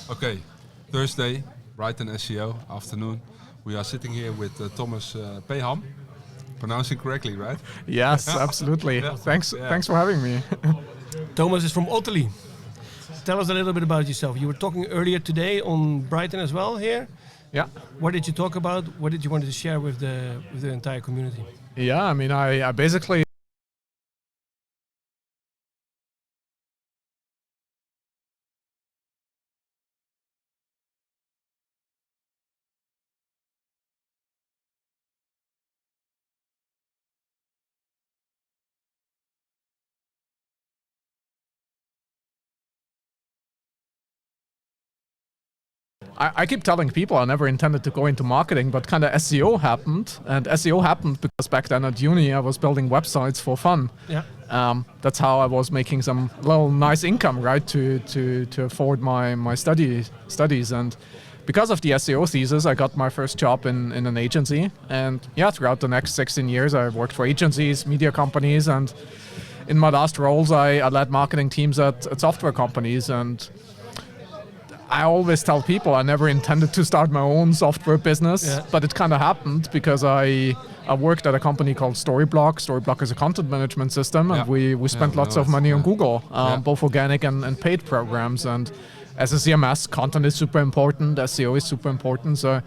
Okay, Thursday, Brighton SEO afternoon. We are sitting here with Thomas Peham. Pronouncing correctly, right? Yes, absolutely. Yeah. Thanks for having me. Thomas is from Otterly. Tell us a little bit about yourself. You were talking earlier today on Brighton as well here. Yeah. What did you talk about? What did you want to share with the entire community? Yeah, I mean, I basically I keep telling people I never intended to go into marketing, but kind of SEO happened. And SEO happened because back then at uni I was building websites for fun. Yeah. That's how I was making some little nice income, right, to afford my studies. And because of the SEO thesis, I got my first job in an agency. And yeah, throughout the next 16 years, I worked for agencies, media companies, and in my last roles, I led marketing teams at software companies. And I always tell people I never intended to start my own software business, but it kind of happened because I worked at a company called Storyblock. Storyblock is a content management system, and we spent lots of money on Google, both organic and paid programs. And as a CMS, content is super important, SEO is super important. So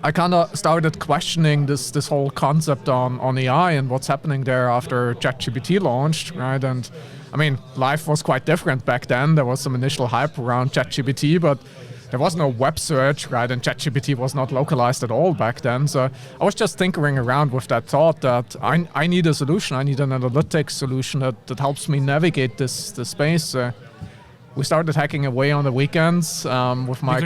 I kind of started questioning this whole concept on AI and what's happening there after ChatGPT launched, right? And I mean, life was quite different back then. There was some initial hype around ChatGPT, but there was no web search, right? And ChatGPT was not localized at all back then. So I was just tinkering around with that thought that I need a solution. I need an analytics solution that helps me navigate this space. We started hacking away on the weekends with my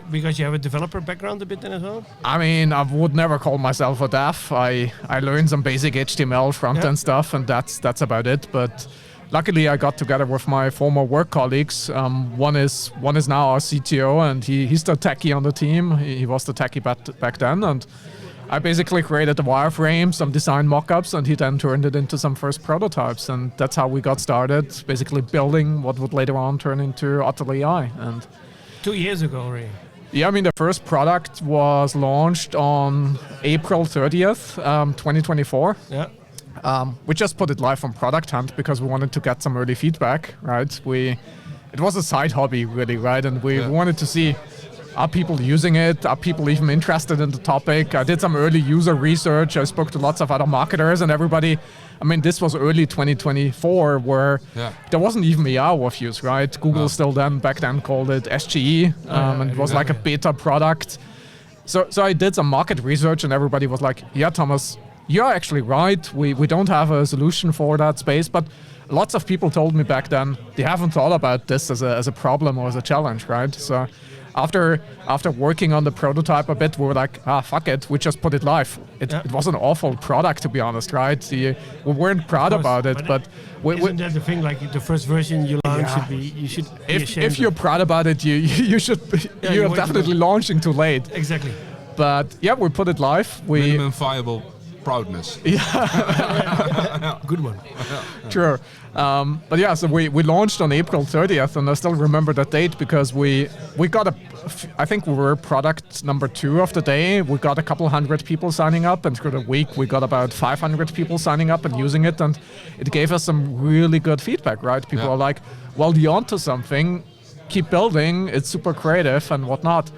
because you have a developer background a bit then as well? I mean, I would never call myself a dev. I learned some basic HTML front-end stuff, and that's about it. But luckily, I got together with my former work colleagues. One is now our CTO, and he's the techie on the team. He was the techie back then, and I basically created the wireframe, some design mock-ups, and he then turned it into some first prototypes. And that's how we got started, basically building what would later on turn into Otterly AI. And 2 years ago already. Yeah, I mean, the first product was launched on April 30th, 2024. Yeah. We just put it live on Product Hunt because we wanted to get some early feedback, right? It was a side hobby, really, right? And we wanted to see, are people using it? Are people even interested in the topic? I did some early user research. I spoke to lots of other marketers and everybody. I mean, this was early 2024 where there wasn't even AI overviews, right? Google still back then called it SGE, and it was like a beta product. So I did some market research and everybody was like, yeah, Thomas, you're actually right. We don't have a solution for that space, but lots of people told me back then they haven't thought about this as a problem or as a challenge, right? So after working on the prototype a bit, we were like, fuck it, we just put it live. It was an awful product, to be honest, right? We weren't proud about it, but isn't that the thing? Like the first version you launch should be, you should. If you're proud about it, you should. You're definitely launching too late. Exactly. But yeah, we put it live. Minimum viable proudness. Yeah. Good one. Sure. But yeah, so we launched on April 30th, and I still remember that date because we got I think we were product number 2 of the day. We got a couple hundred people signing up, and through the week we got about 500 people signing up and using it, and it gave us some really good feedback, right? People are like, well, you're onto something, keep building, it's super creative and whatnot.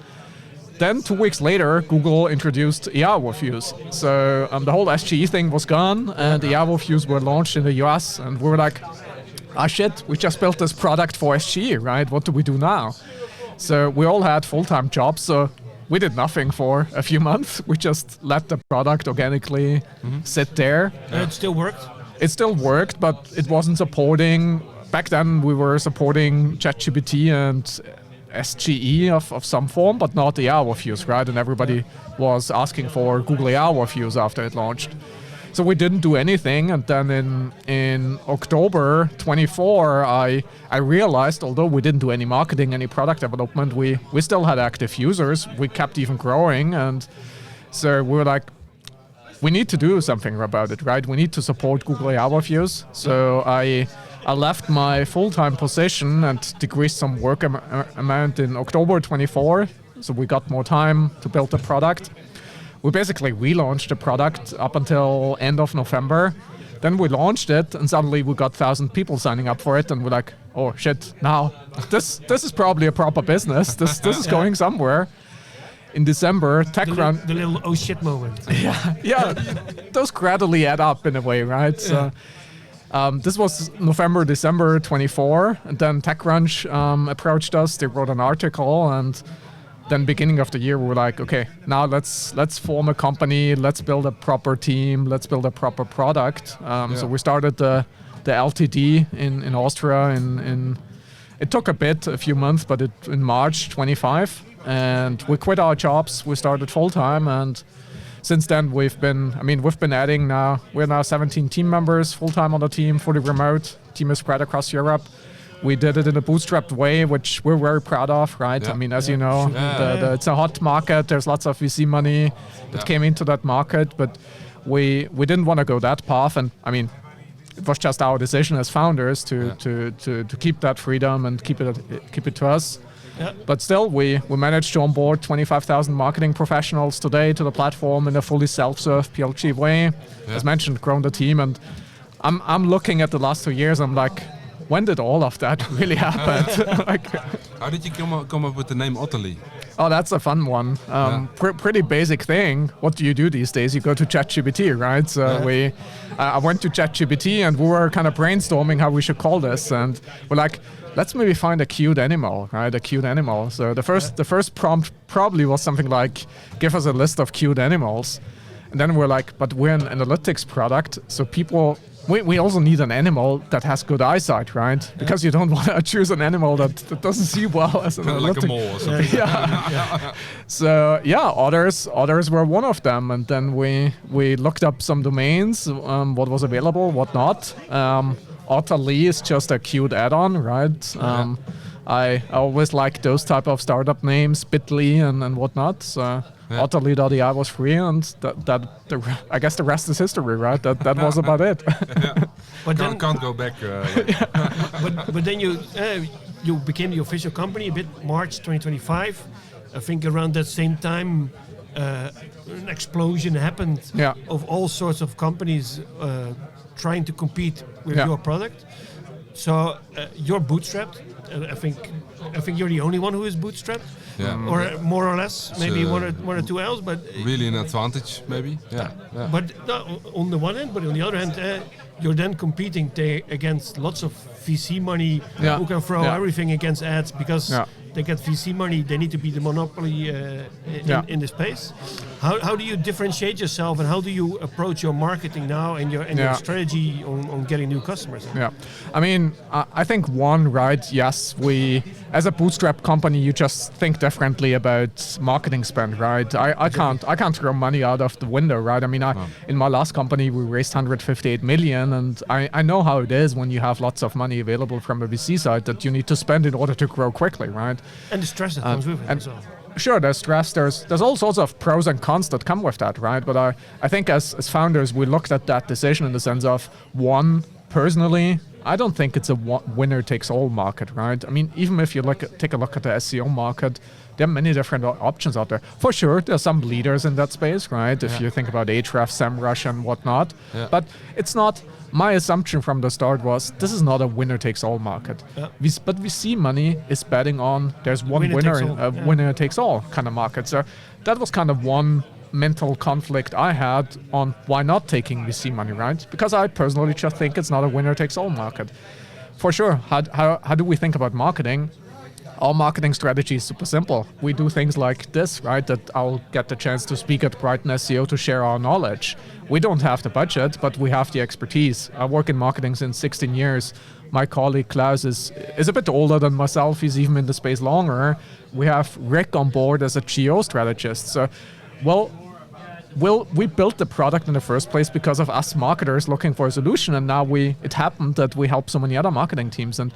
Then 2 weeks later, Google introduced AI overviews. So the whole SGE thing was gone, and the AI overviews were launched in the US. And we were like, shit, we just built this product for SGE, right? What do we do now? So we all had full-time jobs, so we did nothing for a few months. We just let the product organically sit there. And it still worked? It still worked, but it wasn't supporting. Back then, we were supporting ChatGPT and SGE of some form, but not the AI overviews, right? And everybody was asking for Google AI overviews after it launched. So we didn't do anything, and then in October 24, I realized, although we didn't do any marketing, any product development, we still had active users. We kept even growing, and so we were like, we need to do something about it, right? We need to support Google AI overviews. So I I left my full-time position and decreased some work amount in October 24. So we got more time to build the product. We basically relaunched the product up until end of November. Then we launched it, and suddenly we got 1,000 people signing up for it, and we're like, oh shit, now this is probably a proper business. This is going somewhere. In December, TechCrunch... The little oh shit moment. Yeah, those gradually add up in a way, right? Yeah. So this was November, December 24, and then TechCrunch approached us. They wrote an article, and then beginning of the year, we were like, okay, now let's form a company, let's build a proper team, let's build a proper product. So we started the LTD in Austria. It took a few months, but in March 25, and we quit our jobs. We started full time, and since then we've been adding now. We're now 17 team members, full time on the team, fully remote. Team is spread across Europe. We did it in a bootstrapped way, which we're very proud of, right? Yeah. I mean, as you know, it's a hot market. There's lots of VC money that came into that market, but we didn't want to go that path. And I mean, it was just our decision as founders to keep that freedom and keep it to us. Yeah. But still, we managed to onboard 25,000 marketing professionals today to the platform in a fully self-serve PLG way. Yeah. As mentioned, grown the team, and I'm looking at the last 2 years. I'm like, when did all of that really happen? How did you come up with the name Otterly? Oh, that's a fun one. Pretty basic thing. What do you do these days? You go to ChatGPT, right? So I went to ChatGPT, and we were kind of brainstorming how we should call this, and we're like, let's maybe find a cute animal, right? A cute animal. So the first prompt probably was something like, give us a list of cute animals. And then we're like, but we're an analytics product, so we also need an animal that has good eyesight, right? Because you don't want to choose an animal that doesn't see well as an analytic. Like a mole or something. Yeah. So otters were one of them, and then we looked up some domains, what was available, what not. Otterly is just a cute add-on, right? I always like those type of startup names, Bitly and whatnot. So Otterly.ai was free, and I guess the rest is history, right? That was about it. But can't go back. But then you became the official company a bit March 2025. I think around that same time, an explosion happened of all sorts of companies trying to compete with your product. So you're bootstrapped. I think you're the only one who is bootstrapped, or more or less, maybe one or two else. But really an advantage, maybe. Yeah. But on the one hand, but on the other hand, you're then competing against lots of VC money who can throw everything against ads because they get VC money. They need to be the monopoly in the space. How do you differentiate yourself, and how do you approach your marketing now and your strategy on getting new customers? Yeah, I mean, I think one, right? Yes, we as a bootstrap company, you just think differently about marketing spend, right? I can't throw money out of the window, right? I mean, in my last company, we raised 158 million, and I know how it is when you have lots of money available from a VC side that you need to spend in order to grow quickly, right? And the stress that comes with it as well. Sure, there's stress. There's all sorts of pros and cons that come with that, right? But I think as founders, we looked at that decision in the sense of, one, personally, I don't think it's a winner-takes-all market, right? I mean, even if you take a look at the SEO market, there are many different options out there. For sure, there are some leaders in that space, right? If you think about Ahrefs, SEMrush, and whatnot. Yeah. But it's not... My assumption from the start was this is not a winner-takes-all market. Yeah. But VC money is betting on there's one winner-takes-all kind of market. So that was kind of one mental conflict I had on why not taking VC money, right? Because I personally just think it's not a winner-takes-all market. For sure, how do we think about marketing? Our marketing strategy is super simple. We do things like this, right? That I'll get the chance to speak at BrightonSEO to share our knowledge. We don't have the budget, but we have the expertise. I work in marketing since 16 years. My colleague Klaus is a bit older than myself. He's even in the space longer. We have Rick on board as a geo strategist. So, we built the product in the first place because of us marketers looking for a solution, and now it happened that we help so many other marketing teams. And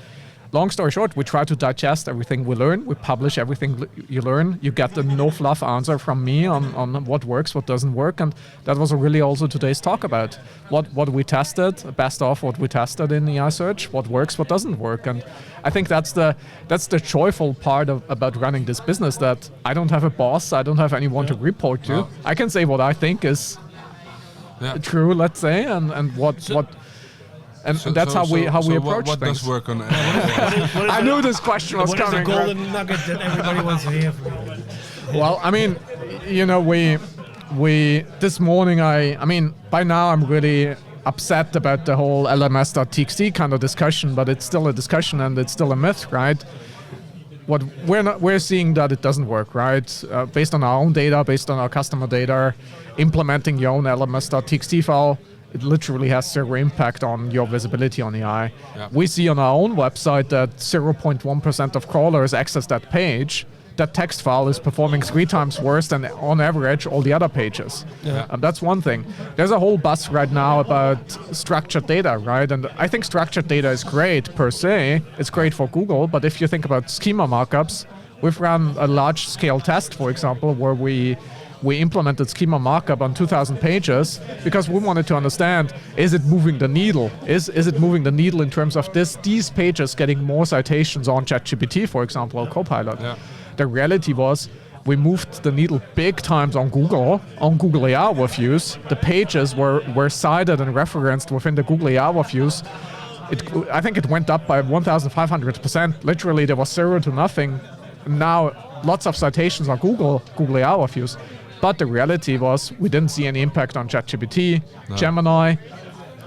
long story short, we try to digest everything we learn. We publish everything you learn. You get the no fluff answer from me on what works, what doesn't work. And that was really also today's talk about what we tested, best of what we tested in AI search, what works, what doesn't work. And I think that's the joyful part about running this business, that I don't have a boss. I don't have anyone to report to. I can say what I think is true, let's say, and what. And that's how we approach what things. Does work on? I knew this question was coming. What is the golden nugget that everybody wants to hear from you? Well, I mean, we this morning, I mean, by now I'm really upset about the whole LMS.txt kind of discussion, but it's still a discussion and it's still a myth, right? What we're seeing that it doesn't work, right? Based on our own data, based on our customer data, implementing your own LMS.txt file, it literally has zero impact on your visibility on AI. Yeah. We see on our own website that 0.1% of crawlers access that page. That text file is performing 3 times worse than on average all the other pages. Yeah. And that's one thing. There's a whole buzz right now about structured data, right? And I think structured data is great per se. It's great for Google, but if you think about schema markups, we've run a large scale test, for example, where we implemented schema markup on 2,000 pages because we wanted to understand, is it moving the needle? Is it moving the needle in terms of these pages getting more citations on ChatGPT, for example, or Copilot? Yeah. The reality was we moved the needle big times on Google AI reviews. The pages were cited and referenced within the Google AI reviews. I think it went up by 1,500%. Literally, there was 0 to nothing. Now, lots of citations on Google AI reviews. But the reality was we didn't see any impact on ChatGPT, Gemini,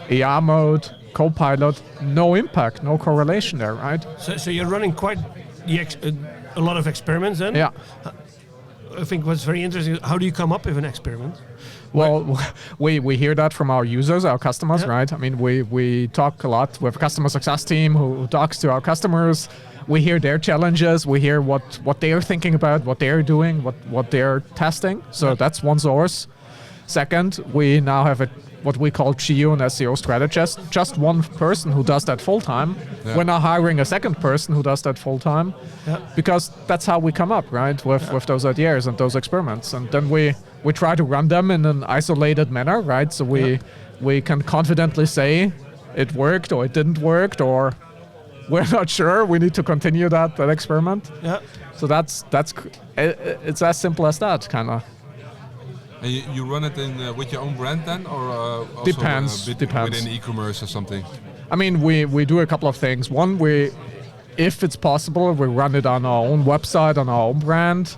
AI mode, Copilot. No impact, no correlation there, right? So you're running quite a lot of experiments then? Yeah. I think what's very interesting, how do you come up with an experiment? Well, we hear that from our users, our customers, right? I mean, we talk a lot with a customer success team who talks to our customers. We hear their challenges. We hear what they are thinking about, what they're doing, what they're testing. So that's one source. Second, we now have what we call geo and SEO strategist, just one person who does that full time. Yeah. We're now hiring a second person who does that full time, because that's how we come up, right, with those ideas and those experiments. And then we try to run them in an isolated manner, right? So we can confidently say it worked or it didn't work, or we're not sure. We need to continue that experiment. Yeah. So it's as simple as that, kind of. And you run it with your own brand then, or also depends within e-commerce or something? I mean, we do a couple of things. One, if it's possible, we run it on our own website, on our own brand.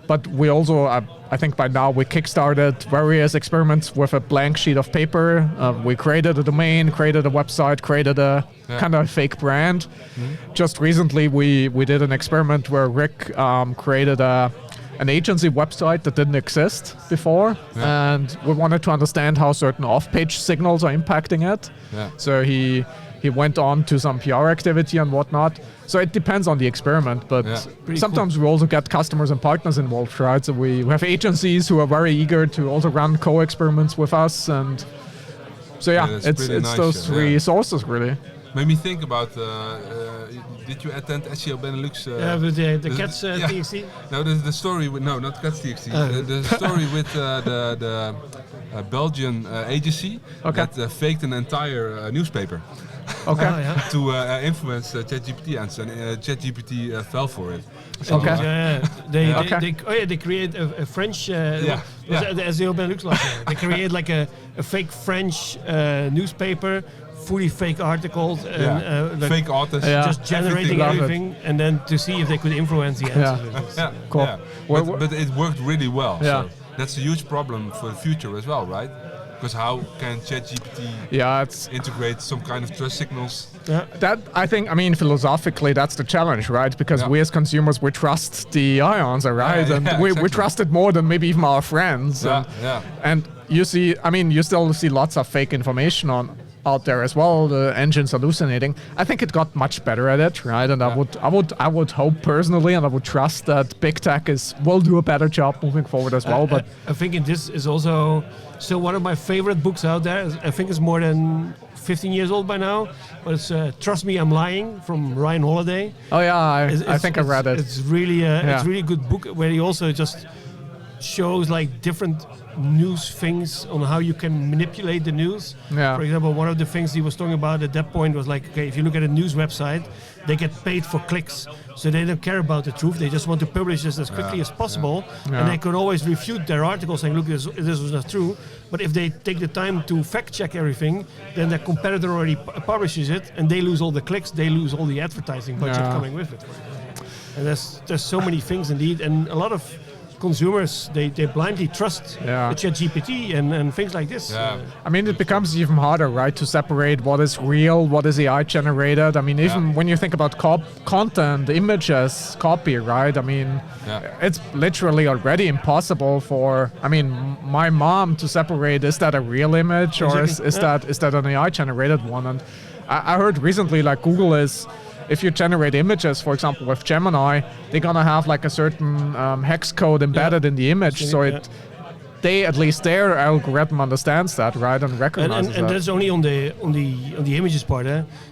But we also, I think by now, we kickstarted various experiments with a blank sheet of paper. We created a domain, created a website, created a kind of fake brand. Mm-hmm. Just recently, we did an experiment where Rick created an agency website that didn't exist before, and we wanted to understand how certain off-page signals are impacting it. Yeah. So he went on to some PR activity and whatnot. So it depends on the experiment, but sometimes we also get customers and partners involved, right? So we have agencies who are very eager to also run co-experiments with us, and so it's nice, those three sources really. Made me think about, did you attend SEO Benelux? With the Cats TXT? No, the story with, no, not Cats TXT. The story with the Belgian agency that faked an entire newspaper. Okay. To influence ChatGPT answer, and ChatGPT fell for it. Okay. They create a French. The SEO Benelux last year. They create like a fake French newspaper. Fully fake articles and fake authors, just generating everything, and then to see if they could influence the answers. Cool. Yeah. But it worked really well. Yeah. So that's a huge problem for the future as well, right? Because how can ChatGPT integrate some kind of trust signals? Yeah. That I think, I mean, philosophically, that's the challenge, right? Because we as consumers, we trust the AI answer, right? We trust it more than maybe even our friends. And you see, I mean, you still see lots of fake information out there as well. The engine's hallucinating. I think it got much better at it, right? And I would hope personally, and I would trust that big tech will do a better job moving forward as well. But I think this is also still one of my favorite books out there. I think it's more than 15 years old by now, but it's Trust Me, I'm Lying from Ryan Holiday. Oh yeah, I think I read it. It's really it's really a good book where he also just shows like different news things on how you can manipulate the news. Yeah. For example, one of the things he was talking about at that point was like, okay, if you look at a news website, they get paid for clicks, so they don't care about the truth. They just want to publish this as quickly as possible, and they can always refute their article saying, look, this was not true. But if they take the time to fact check everything, then their competitor already publishes it, and they lose all the clicks, they lose all the advertising budget coming with it. And there's so many things indeed, and a lot of consumers, they blindly trust the ChatGPT and things like this. I mean, it becomes even harder, right, to separate what is real, what is AI generated. I mean, even when you think about content, images, copy, right? I mean, it's literally already impossible for, I mean, my mom to separate, is that a real image or is that an AI generated one? And I heard recently, like Google is, if you generate images, for example, with Gemini, they're gonna have like a certain hex code embedded in the image, so they at least their algorithm understands that, right, and recognizes and that. that's only on the images part.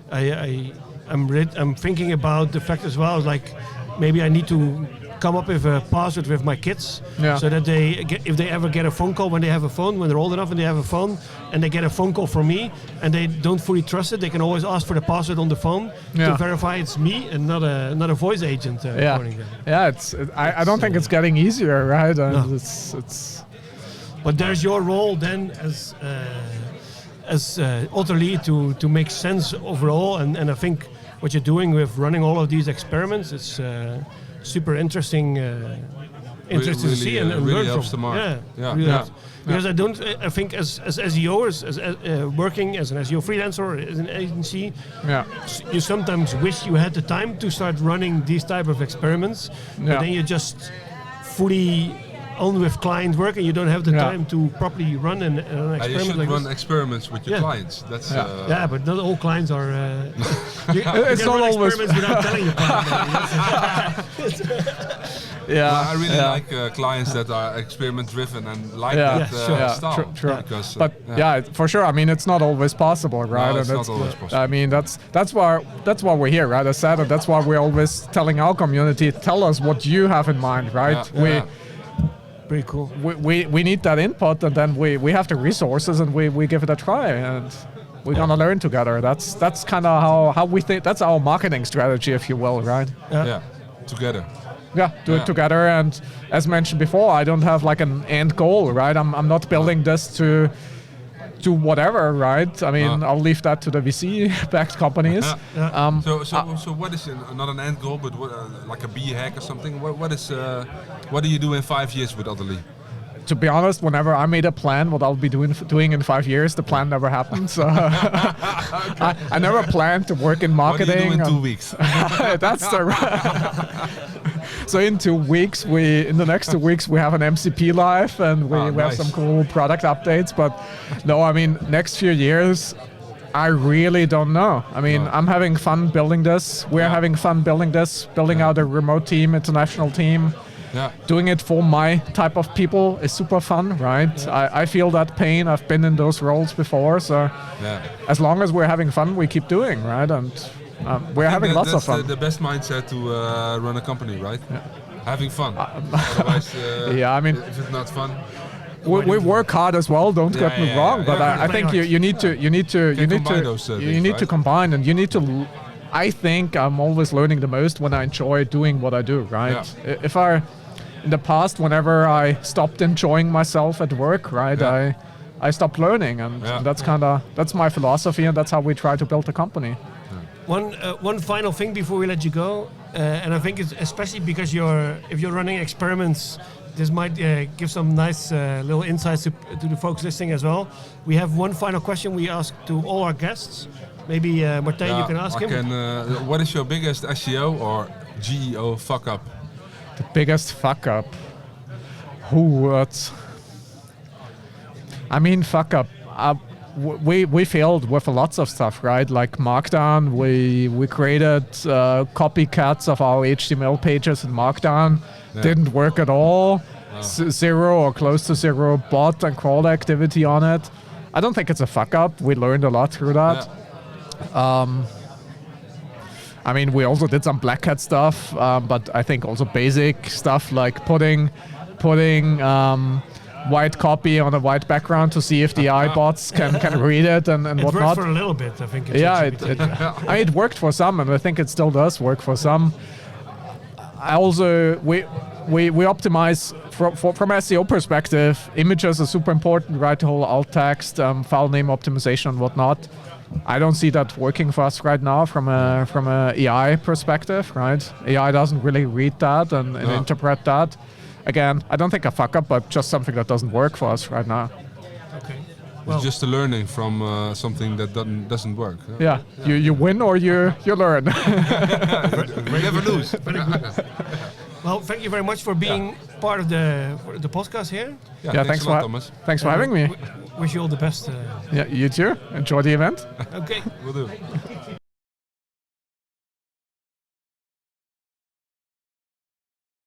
I'm thinking about the fact as well, like maybe I need to come up with a password with my kids, so that if they ever get a phone call when they have a phone, when they're old enough and they have a phone, and they get a phone call from me, and they don't fully trust it, they can always ask for the password on the phone to verify it's me and not a voice agent. I don't think it's getting easier, right? And it's. But there's your role then as Otterly to make sense overall, and I think what you're doing with running all of these experiments, it's super interesting to see and really learn helps from. The market. Helps. Because I think as SEOers, as working as an SEO freelancer or as an agency, you sometimes wish you had the time to start running these type of experiments, but then you just fully on with client work and you don't have the time to properly run an experiment. You should like run this. experiments with your clients. That's but not all clients are. It's not always experiments without telling your client. Well, I really like clients that are experiment driven and like that style. True. Because, but for sure. I mean, it's not always possible, right? No, it's not always possible. I mean, that's why we're here, right? As said, and that's why we're always telling our community, tell us what you have in mind, right? Pretty cool. We need that input, and then we have the resources, and we give it a try, and we're gonna learn together. That's kind of how we think. That's our marketing strategy, if you will, right? Together. Do it together, and as mentioned before, I don't have like an end goal, right? I'm not building this to whatever, right? I mean, I'll leave that to the VC-backed companies. So what is not an end goal, but what, like a B hack or something? What do you do in 5 years with Otterly? To be honest, whenever I made a plan what I'll be doing in 5 years, the plan never happened. So I never planned to work in marketing. What do you do in 2 weeks? That's the. So in the next 2 weeks, we have an MCP live, and we have some cool product updates. But no, I mean, next few years, I really don't know. I mean, I'm having fun building this. We're having fun building this, building out a remote team, international team. Doing it for my type of people is super fun, right? I feel that pain. I've been in those roles before. So as long as we're having fun, we keep doing, right? And we're having lots of fun. That's the best mindset to run a company, right? Having fun. Otherwise, I mean, if it's not fun. We work hard as well. Don't get me wrong, but I think you need to combine, and you need to. I think I'm always learning the most when I enjoy doing what I do, right? In the past, whenever I stopped enjoying myself at work, right, I stopped learning, and that's my philosophy, and that's how we try to build a company. One final thing before we let you go, and I think it's especially because if you're running experiments, this might give some nice little insights to the folks listening as well. We have one final question we ask to all our guests. Maybe Martijn, you can ask him. What is your biggest SEO or GEO fuck up? The biggest fuck up. Fuck up. we failed with lots of stuff, right? Like Markdown, we created copycats of our HTML pages in Markdown. Didn't work at all. Zero or close to zero bot and crawl activity on it. I don't think it's a fuck up. We learned a lot through that. I mean, we also did some black hat stuff, but I think also basic stuff like putting white copy on a white background to see if the AI bots can read it and whatnot. It worked for a little bit, I think. It worked for some, and I think it still does work for some. I also we optimize from SEO perspective. Images are super important, right? The whole alt text, file name optimization and whatnot. I don't see that working for us right now from a AI perspective, right? AI doesn't really read that and interpret that. Again, I don't think a fuck up, but just something that doesn't work for us right now. Okay. Well, it's just a learning from something that doesn't work. Yeah. You win or you learn. We never lose. Very good. Well, thank you very much for being part of the podcast here. Yeah, thanks a lot, Thomas. Thanks for having me. Wish you all the best. Yeah, you too. Enjoy the event. Okay. Will do.